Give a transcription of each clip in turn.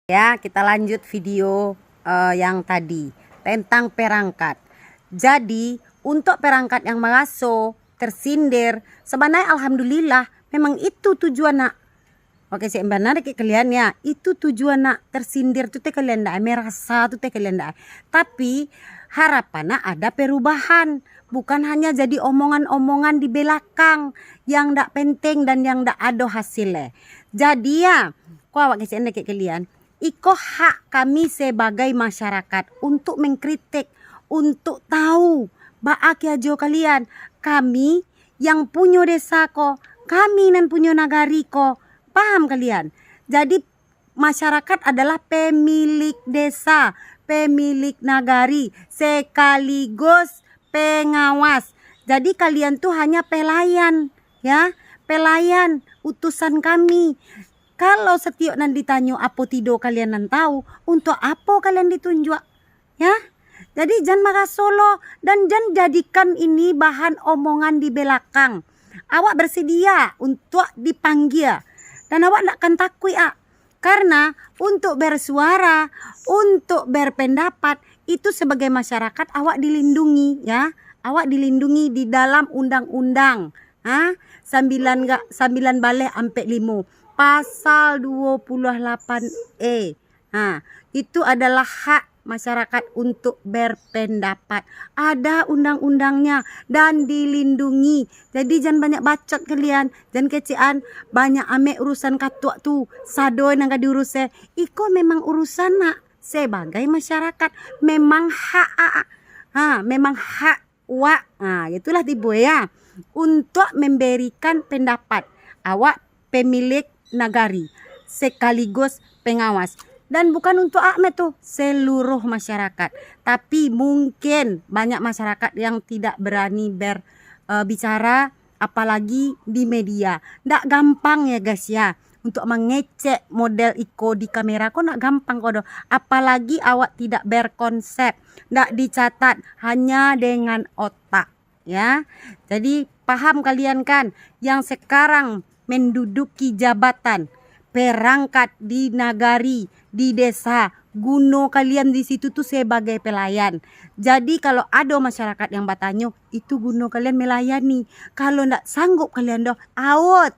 Ya, kita lanjut video yang tadi tentang perangkat. Jadi, untuk perangkat yang mengaso, tersindir, sebenarnya alhamdulillah memang itu tujuan nak. Oke, sih benar ke kalian ya. Itu tujuan nak tersindir tuh teh kalian dah, merasa tuh teh kalian dah. Tapi harapannya ada perubahan, bukan hanya jadi omongan-omongan di belakang yang ndak penting dan yang ndak ada hasilnya. Jadi ya, kau awak kasih ke kalian. Iko hak kami sebagai masyarakat untuk mengkritik, untuk tahu baak ya jo kalian. Kami yang punya desa ko, kami nan punya nagari ko. Paham kalian? Jadi masyarakat adalah pemilik desa, pemilik nagari, sekaligus pengawas. Jadi kalian tuh hanya pelayan, ya, pelayan utusan kami. Kalau setiap nanti ditanya apa tidur kalian nan tahu, untuk apa kalian ditunjuk, ya? Jadi jangan marah solo dan jangan jadikan ini bahan omongan di belakang. Awak bersedia untuk dipanggil dan awak tidak akan takut ya. Karena untuk bersuara, untuk berpendapat itu sebagai masyarakat awak dilindungi, ya. Awak dilindungi di dalam undang-undang. 9 baleh ampe 5. Pasal 28E. Itu adalah hak masyarakat untuk berpendapat. Ada undang-undangnya dan dilindungi. Jadi jangan banyak bacot kalian, jangan kecean banyak ame urusan katua tu. Sadoy nang diurusnya. Iko memang urusan nak sebagai masyarakat, memang hak memang hak wa. Itulah tibu ya. Untuk memberikan pendapat. Awak pemilik nagari sekaligus pengawas, dan bukan untuk Ahmed tuh seluruh masyarakat. Tapi mungkin banyak masyarakat yang tidak berani berbicara apalagi di media. Ndak gampang ya guys ya untuk mengecek model iko di kamera, kok ndak gampang kok doh. Apalagi awak tidak berkonsep, ndak dicatat hanya dengan otak ya. Jadi paham kalian kan yang sekarang menduduki jabatan perangkat di nagari, di desa, guno kalian di situ tuh sebagai pelayan. Jadi kalau ada masyarakat yang bertanya, itu guno kalian melayani. Kalau ndak sanggup kalian doh out.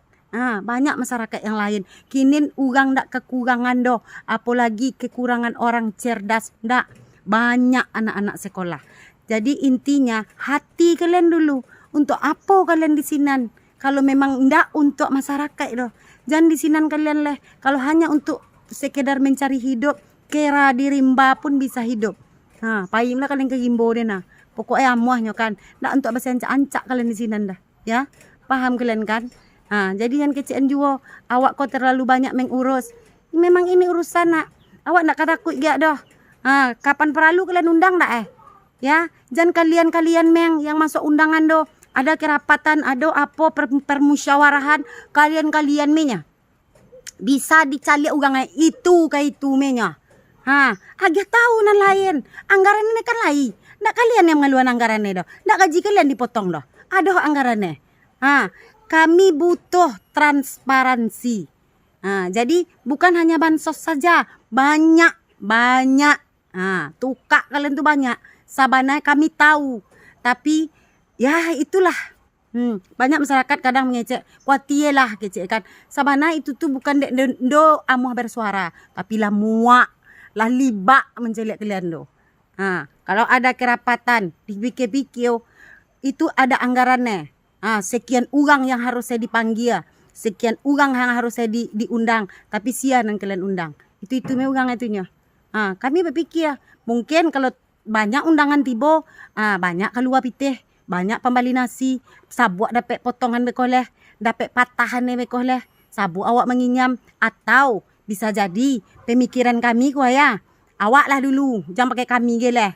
Banyak masyarakat yang lain. Kini urang ndak kekurangan doh, apalagi kekurangan orang cerdas ndak. Banyak anak-anak sekolah. Jadi intinya hati kalian dulu. Untuk apa kalian di sinan? Kalau memang ndak untuk masyarakat doh, jangan di sinan kalian leh. Kalau hanya untuk sekedar mencari hidup, kira di rimba pun bisa hidup. Payunglah kalian ke gimbo deh nah. Pokoknya amuahnya kan, ndak untuk bahasa ancak kalian di sinan dah, ya. Paham kalian kan? Jadi jangan kecean juga. Awak kok terlalu banyak mengurus. Memang ini urusan nak. Awak ndak takut gak doh. Kapan perlu kalian undang ndak Ya, jangan kalian meng yang masuk undangan doh. Ada kerapatan, ada apa permusyawarahan kalian menya. Bisa dicari uangnya itu kayak itu menya. Agak tahu nan lain. Anggaran ini kan lain. Ndak kalian yang mengeluarkan anggaran ini doh. Ndak gaji kalian dipotong doh. Ada anggarannya. Kami butuh transparansi. Jadi bukan hanya bansos saja, banyak. Tukak kalian tuh banyak. Sabana kami tahu. Tapi ya itulah. Banyak masyarakat kadang mengecek. Kuatie lah kecek kan. Sabana itu tuh bukan do amuh bersuara. Tapi lah muak. Lah libak menjelek kalian do. Kalau ada kerapatan. Dipikir-pikir. Itu ada anggarannya. Sekian orang yang harus saya dipanggil. Sekian orang yang harus saya diundang. Tapi sian yang kalian undang. Itu orang itunya. Kami berpikir. Mungkin kalau banyak undangan tiba, banyak keluar pitih, banyak pembali nasi, sabuak dapat potongan bekoleh, dapat patahan bekoleh, sabu awak menginyam, atau bisa jadi pemikiran kami kuaya. Awak lah dulu, jangan pakai kami geleh.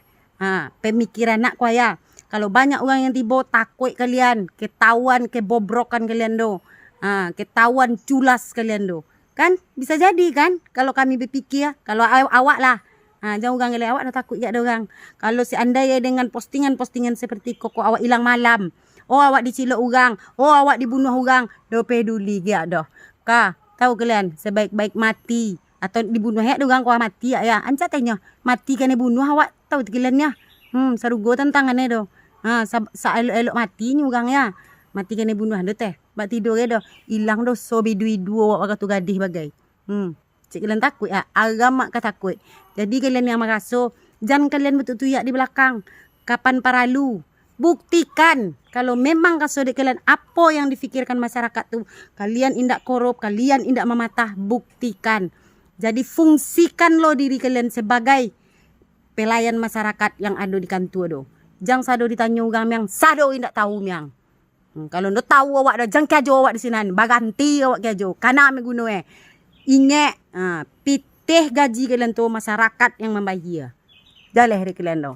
Pemikiran nak kuaya. Kalau banyak orang yang tiba takut kalian, ketahuan kebobrokan kalian do. Ketahuan culas kalian do. Kan bisa jadi kan kalau kami berpikir, kalau awak lah. Jangan orang geleh awak dah takut ya ada orang. Kalau seandainya dengan postingan seperti koko awak hilang malam. Awak dicilok orang. Awak dibunuh orang. Do peduli gak doh. Tahu kalian sebaik-baik mati atau dibunuh ya dogang kau mati ya anca tanya mati kan bunuh awak tahu tikilannya sarugo tantangannya do sa elok mati nyugang ya mati kan bunuh do teh bak tidur ya do hilang do so bidu awak waktu gadih bagai cik kalian takut ya agama takut jadi kalian yang meraso jangan kalian betul tuyak di belakang kapan paralu buktikan kalau memang kasodek kalian apa yang difikirkan masyarakat tuh kalian indak korup, kalian indak mematah, buktikan. Jadi fungsikan lo diri kalian sebagai pelayan masyarakat yang ada di kantor do. Jangan sado ditanya orang yang sado indak tahu miang. Kalau ndo tahu awak dah jangan kejo awak di sini, baganti awak kejo. Kana me guno ingat pitih gaji kalian tuh masyarakat yang membayar. Jaleh hari kalian do.